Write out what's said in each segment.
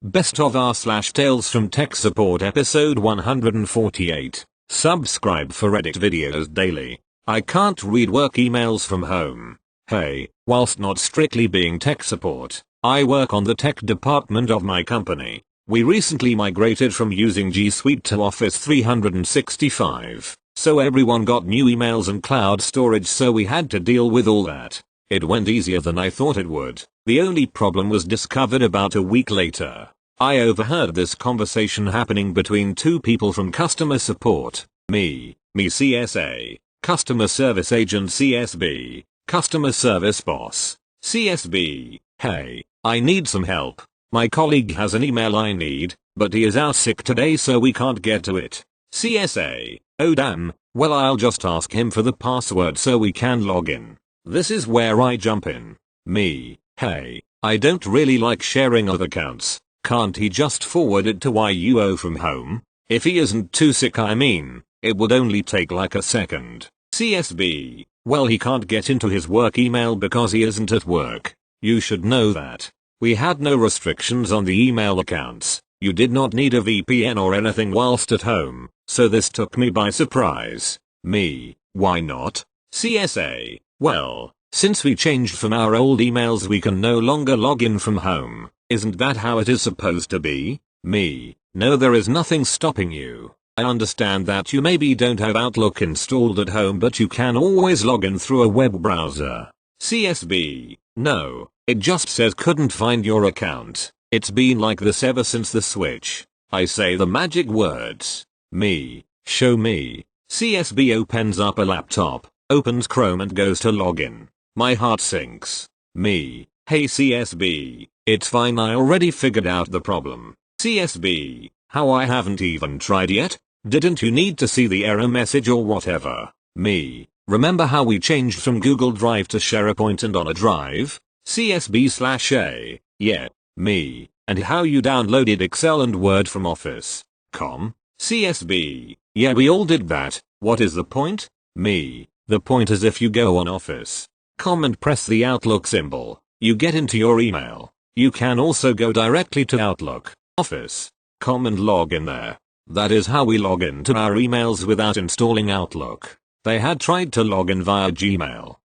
Best of r/ Tales from Tech Support episode 148. Subscribe for Reddit videos daily. I can't read work emails from home. Hey, whilst not strictly being tech support, I work on the tech department of my company. We recently migrated from using G Suite to Office 365, so everyone got new emails and cloud storage, so we had to deal with all that. It went easier than I thought it would. The only problem was discovered about a week later. I overheard this conversation happening between two people from customer support. Me CSA, customer service agent CSB, customer service boss, CSB. Hey, I need some help. My colleague has an email I need, but he is out sick today so we can't get to it. CSA, oh damn, well I'll just ask him for the password so we can log in. This is where I jump in. Me, hey, I don't really like sharing other accounts. Can't he just forward it to YUO from home? If he isn't too sick, I mean, it would only take like a second. CSB, well he can't get into his work email because he isn't at work. You should know that. We had no restrictions on the email accounts. You did not need a VPN or anything whilst at home, so this took me by surprise. Me, why not? CSA, well, since we changed from our old emails we can no longer log in from home. Isn't that how it is supposed to be? Me, no, there is nothing stopping you. I understand that you maybe don't have Outlook installed at home, but you can always log in through a web browser. CSB, no, it just says couldn't find your account. It's been like this ever since the switch. I say the magic words. Me, show me. CSB opens up a laptop, opens Chrome and goes to login. My heart sinks. Me, hey CSB, it's fine, I already figured out the problem. CSB, how, I haven't even tried yet? Didn't you need to see the error message or whatever? Me, remember how we changed from Google Drive to SharePoint and on a drive? CSB/A, yeah. Me, and how you downloaded Excel and Word from Office. CSB, yeah, we all did that. What is the point? Me, the point is if you go on Office. And press the Outlook symbol, you get into your email. You can also go directly to Outlook, Office, and log in there. That is how we log into our emails without installing Outlook. They had tried to log in via Gmail,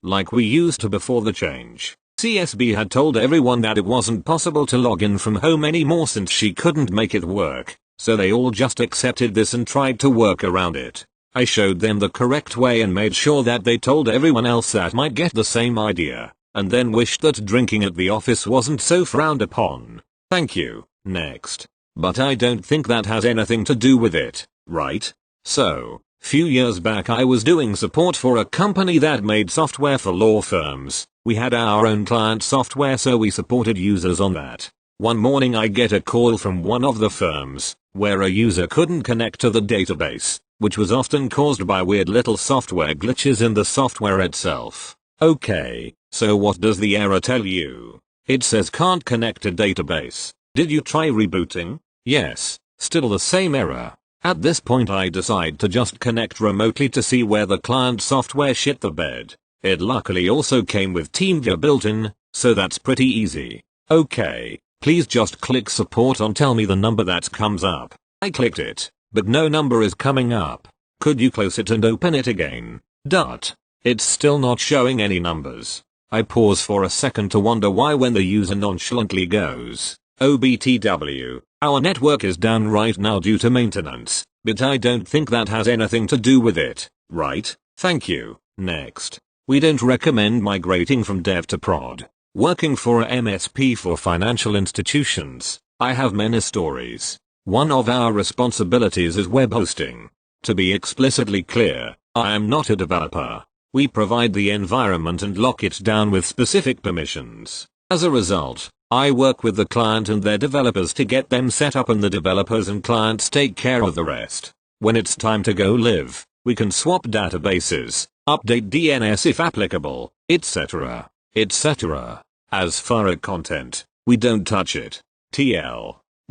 like we used to before the change. CSB had told everyone that it wasn't possible to log in from home anymore since she couldn't make it work, so they all just accepted this and tried to work around it. I showed them the correct way and made sure that they told everyone else that might get the same idea, and then wished that drinking at the office wasn't so frowned upon. Thank you. Next. But I don't think that has anything to do with it, right? So, few years back I was doing support for a company that made software for law firms. We had our own client software, so we supported users on that. One morning I get a call from one of the firms, where a user couldn't connect to the database, which was often caused by weird little software glitches in the software itself. Okay, so what does the error tell you? It says can't connect to database. Did you try rebooting? Yes, still the same error. At this point I decide to just connect remotely to see where the client software shit the bed. It luckily also came with TeamViewer built in, so that's pretty easy. Okay, please just click support on tell me the number that comes up. I clicked it, but no number is coming up. Could you close it and open it again? It's still not showing any numbers. I pause for a second to wonder why when the user nonchalantly goes, OBTW, our network is down right now due to maintenance, but I don't think that has anything to do with it, right? Thank you. Next. We don't recommend migrating from dev to prod. Working for a MSP for financial institutions, I have many stories. One of our responsibilities is web hosting. To be explicitly clear, I am not a developer. We provide the environment and lock it down with specific permissions. As a result, I work with the client and their developers to get them set up, and the developers and clients take care of the rest. When it's time to go live, we can swap databases, update DNS if applicable, etc. As far as content, we don't touch it.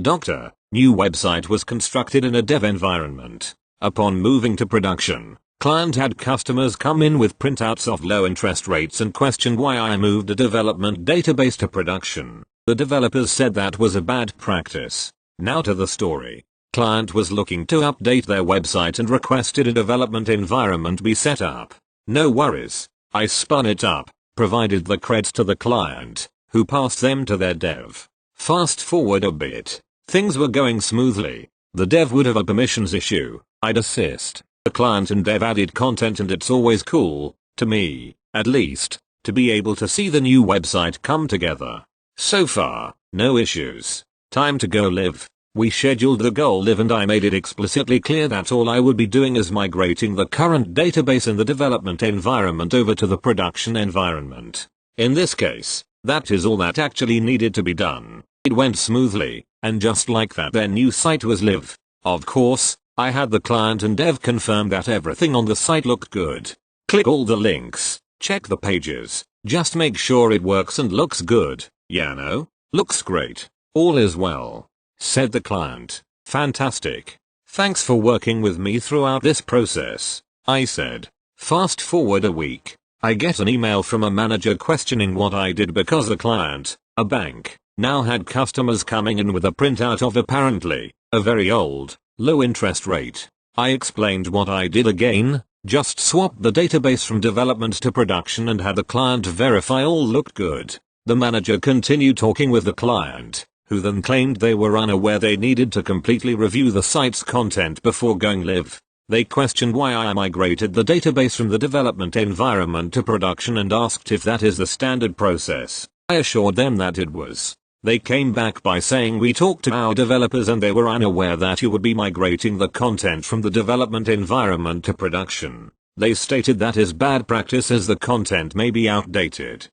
Doctor, new website was constructed in a dev environment. Upon moving to production, client had customers come in with printouts of low interest rates and questioned why I moved a development database to production. The developers said that was a bad practice. Now to the story. Client was looking to update their website and requested a development environment be set up. No worries. I spun it up, provided the creds to the client, who passed them to their dev. Fast forward a bit. Things were going smoothly. The dev would have a permissions issue. I'd assist. The client and dev added content, and it's always cool, to me, at least, to be able to see the new website come together. So far, no issues. Time to go live. We scheduled the go live and I made it explicitly clear that all I would be doing is migrating the current database in the development environment over to the production environment. In this case, that is all that actually needed to be done. It went smoothly, and just like that their new site was live. Of course, I had the client and dev confirm that everything on the site looked good. Click all the links, check the pages, just make sure it works and looks good. Yeah, no? Looks great. All is well, said the client. Fantastic. Thanks for working with me throughout this process, I said. Fast forward a week. I get an email from a manager questioning what I did because the client, a bank, now had customers coming in with a printout of apparently a very old, low interest rate. I explained what I did again, just swapped the database from development to production and had the client verify all looked good. The manager continued talking with the client, who then claimed they were unaware they needed to completely review the site's content before going live. They questioned why I migrated the database from the development environment to production and asked if that is the standard process. I assured them that it was. They came back by saying we talked to our developers and they were unaware that you would be migrating the content from the development environment to production. They stated that is bad practice as the content may be outdated.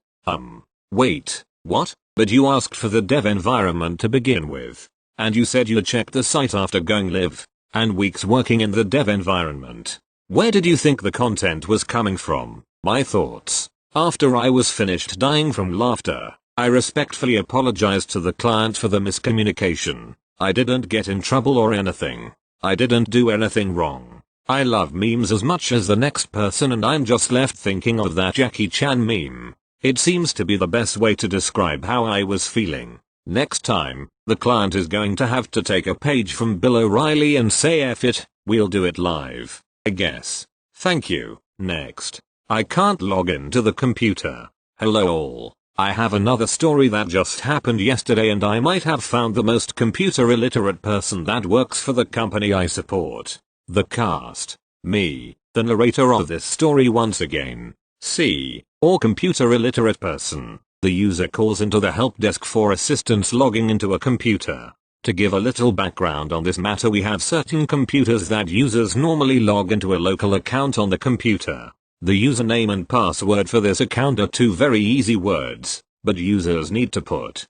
Wait, what? But you asked for the dev environment to begin with. And you said you checked the site after going live. And weeks working in the dev environment. Where did you think the content was coming from? My thoughts. After I was finished dying from laughter, I respectfully apologized to the client for the miscommunication. I didn't get in trouble or anything. I didn't do anything wrong. I love memes as much as the next person and I'm just left thinking of that Jackie Chan meme. It seems to be the best way to describe how I was feeling. Next time, the client is going to have to take a page from Bill O'Reilly and say F it, we'll do it live, I guess. Thank you. Next. I can't log into the computer. Hello all. I have another story that just happened yesterday and I might have found the most computer illiterate person that works for the company I support. The cast. Me, the narrator of this story once again. C, or computer illiterate person. The user calls into the help desk for assistance logging into a computer. To give a little background on this matter, we have certain computers that users normally log into a local account on the computer. The username and password for this account are two very easy words, but users need to put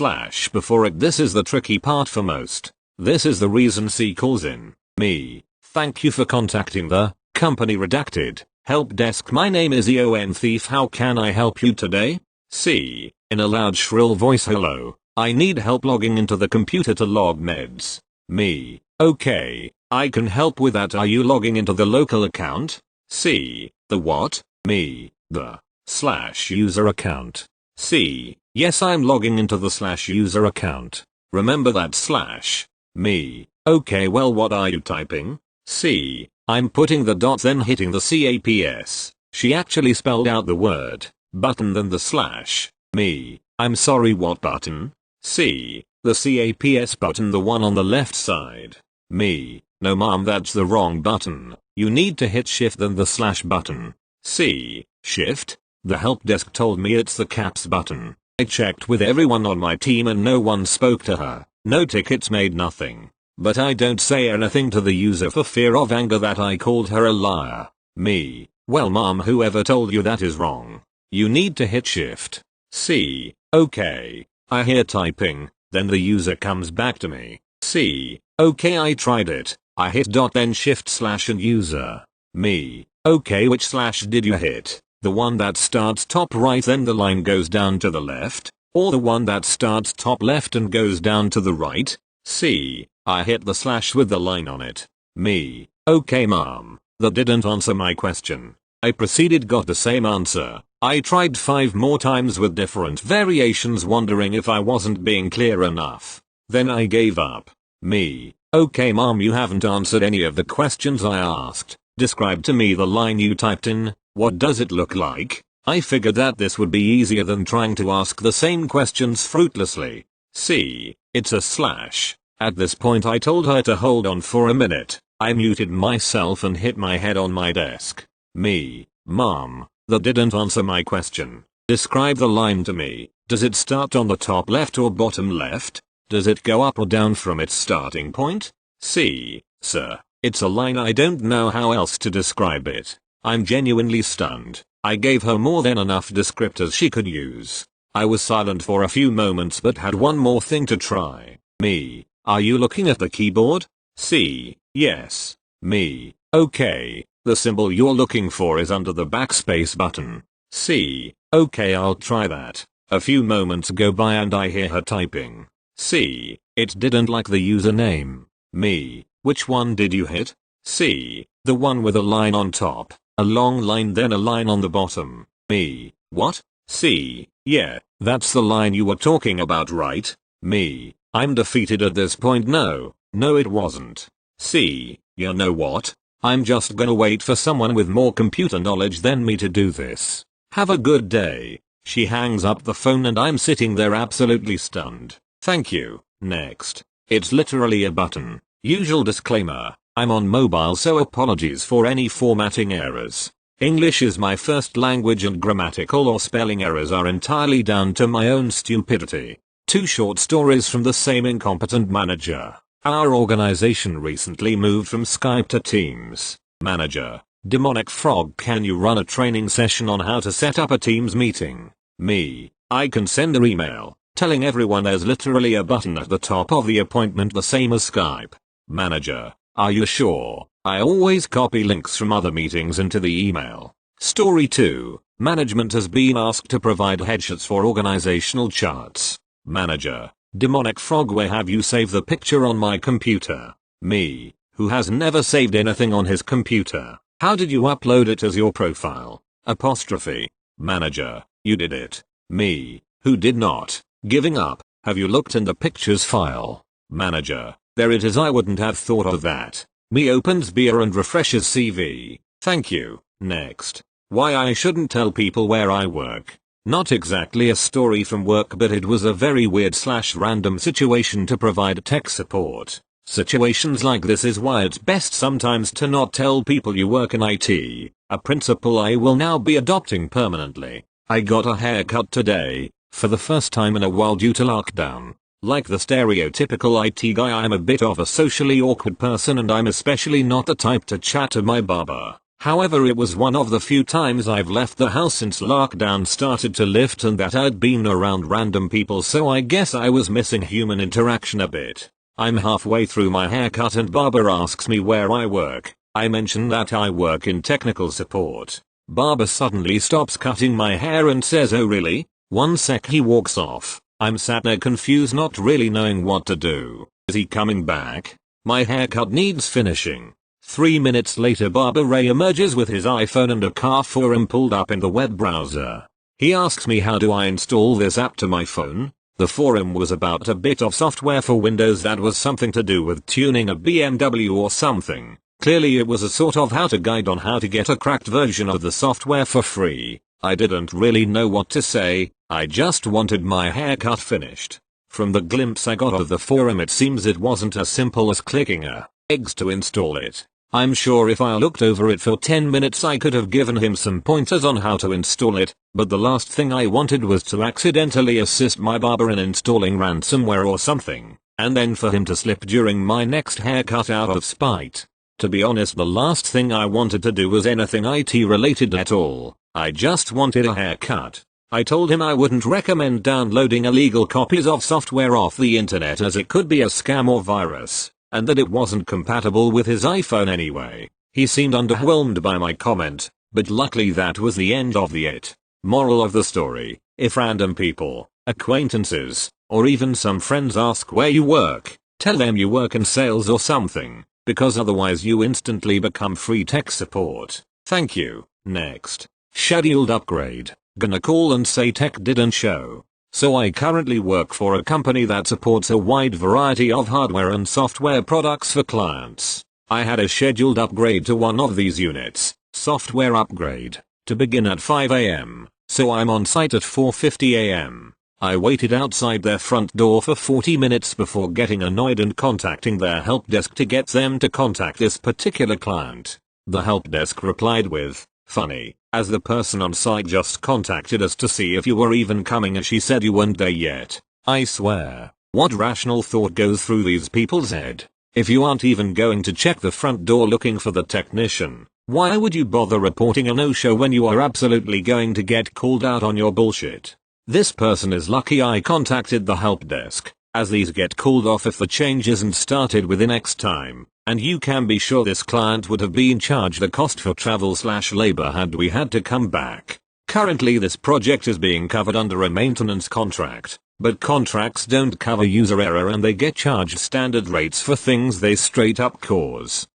/ before it. This is the tricky part for most. This is the reason C calls in. Me. Thank you for contacting the company redacted help desk. My name is EON Thief. How can I help you today? C. In a loud shrill voice. Hello, I need help logging into the computer to log meds. Me. Okay, I can help with that. Are you logging into the local account? C. The what? Me. The /user account. C. Yes, I'm logging into the /user account. Remember that / Me. Okay, well, what are you typing? C. I'm putting the dot then hitting the caps. She actually spelled out the word button then the / Me. I'm sorry, what button? C. The caps button, the one on the left side. Me. No mom, that's the wrong button. You need to hit shift then the / button. C. Shift? The help desk told me it's the caps button. I checked with everyone on my team and no one spoke to her. No tickets made, nothing. But I don't say anything to the user for fear of anger that I called her a liar. Me. Well, mom, whoever told you that is wrong. You need to hit shift. C. Okay. I hear typing, then the user comes back to me. C. Okay, I tried it. I hit dot then shift / and user. Me. Okay, which / did you hit? The one that starts top right then the line goes down to the left? Or the one that starts top left and goes down to the right? C. I hit the / with the line on it. Me. Okay, mom. That didn't answer my question. I proceeded, got the same answer. I tried 5 more times with different variations, wondering if I wasn't being clear enough. Then I gave up. Me. Okay mom, you haven't answered any of the questions I asked. Describe to me the line you typed in. What does it look like? I figured that this would be easier than trying to ask the same questions fruitlessly. See, it's a slash. At this point I told her to hold on for a minute. I muted myself and hit my head on my desk. Me. Mom, that didn't answer my question. Describe the line to me. Does it start on the top left or bottom left? Does it go up or down from its starting point? See, sir, it's a line. I don't know how else to describe it. I'm genuinely stunned. I gave her more than enough descriptors she could use. I was silent for a few moments but had one more thing to try. Me. Are you looking at the keyboard? C. Yes. Me. Okay. The symbol you're looking for is under the backspace button. C. Okay, I'll try that. A few moments go by and I hear her typing. C. It didn't like the username. Me. Which one did you hit? C. The one with a line on top, a long line then a line on the bottom. Me. What? C. Yeah, that's the line you were talking about, right? Me. I'm defeated at this point. No, it wasn't. C. You know what? I'm just gonna wait for someone with more computer knowledge than me to do this. Have a good day. She hangs up the phone and I'm sitting there absolutely stunned. Thank you. Next. It's literally a button. Usual disclaimer. I'm on mobile, so apologies for any formatting errors. English is my first language and grammatical or spelling errors are entirely down to my own stupidity. 2 short stories from the same incompetent manager. Our organization recently moved from Skype to Teams. Manager. Demonic frog, can you run a training session on how to set up a Teams meeting? Me. I can send an email telling everyone there's literally a button at the top of the appointment the same as Skype. Manager. Are you sure? I always copy links from other meetings into the email. Story 2. Management has been asked to provide headshots for organizational charts. Manager. Demonic frog, where have you saved the picture on my computer? Me. Who has never saved anything on his computer? How did you upload it as your profile? Apostrophe. Manager. You did it. Me. Who did not? Giving up. Have you looked in the pictures file? Manager. There it is. I wouldn't have thought of that. Me opens beer and refreshes CV. Thank you. Next. Why I shouldn't tell people where I work. Not exactly a story from work, but it was a very weird / random situation to provide tech support. Situations like this is why it's best sometimes to not tell people you work in IT. A principle I will now be adopting permanently. I got a haircut today, for the first time in a while due to lockdown. Like the stereotypical IT guy, I'm a bit of a socially awkward person and I'm especially not the type to chat to my barber. However, it was one of the few times I've left the house since lockdown started to lift and that I'd been around random people, so I guess I was missing human interaction a bit. I'm halfway through my haircut and barber asks me where I work. I mention that I work in technical support. Barber suddenly stops cutting my hair and says, "Oh really? One sec." He walks off. I'm sat there confused, not really knowing what to do. Is he coming back? My haircut needs finishing. 3 minutes later, Barber Ray emerges with his iPhone and a car forum pulled up in the web browser. He asks me how do I install this app to my phone. The forum was about a bit of software for Windows that was something to do with tuning a BMW or something. Clearly it was a sort of how-to guide on how to get a cracked version of the software for free. I didn't really know what to say. I just wanted my haircut finished. From the glimpse I got of the forum, it seems it wasn't as simple as clicking a eggs to install it. I'm sure if I looked over it for 10 minutes I could have given him some pointers on how to install it, but the last thing I wanted was to accidentally assist my barber in installing ransomware or something, and then for him to slip during my next haircut out of spite. To be honest, the last thing I wanted to do was anything IT related at all. I just wanted a haircut. I told him I wouldn't recommend downloading illegal copies of software off the internet as it could be a scam or virus, and that it wasn't compatible with his iPhone anyway. He seemed underwhelmed by my comment, but luckily that was the end of it. Moral of the story: if random people, acquaintances, or even some friends ask where you work, tell them you work in sales or something, because otherwise you instantly become free tech support. Thank you. Next. Scheduled upgrade. Gonna call and say tech didn't show. So I currently work for a company that supports a wide variety of hardware and software products for clients. I had a scheduled upgrade to one of these units, software upgrade, to begin at 5 AM, so I'm on site at 4:50 AM. I waited outside their front door for 40 minutes before getting annoyed and contacting their help desk to get them to contact this particular client. The help desk replied with, "Funny, as the person on site just contacted us to see if you were even coming and she said you weren't there yet." I swear, what rational thought goes through these people's head? If you aren't even going to check the front door looking for the technician, why would you bother reporting a no-show when you are absolutely going to get called out on your bullshit? This person is lucky I contacted the help desk, as these get called off if the change isn't started within X time, and you can be sure this client would have been charged the cost for travel/labor had we had to come back. Currently this project is being covered under a maintenance contract, but contracts don't cover user error and they get charged standard rates for things they straight up cause.